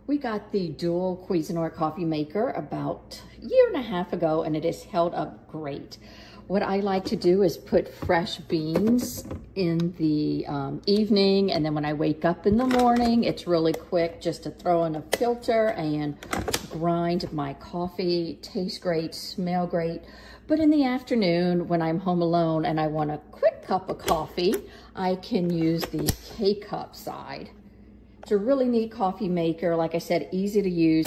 We got the dual Cuisinart coffee maker about a year and a half ago, and it has held up great. What I like to do is put fresh beans in the evening, and then when I wake up in the morning, it's really quick just to throw in a filter and grind my coffee. Tastes great, smell great. But in the afternoon, when I'm home alone and I want a quick cup of coffee, I can use the K-cup side. It's a really neat coffee maker. Like I said, easy to use.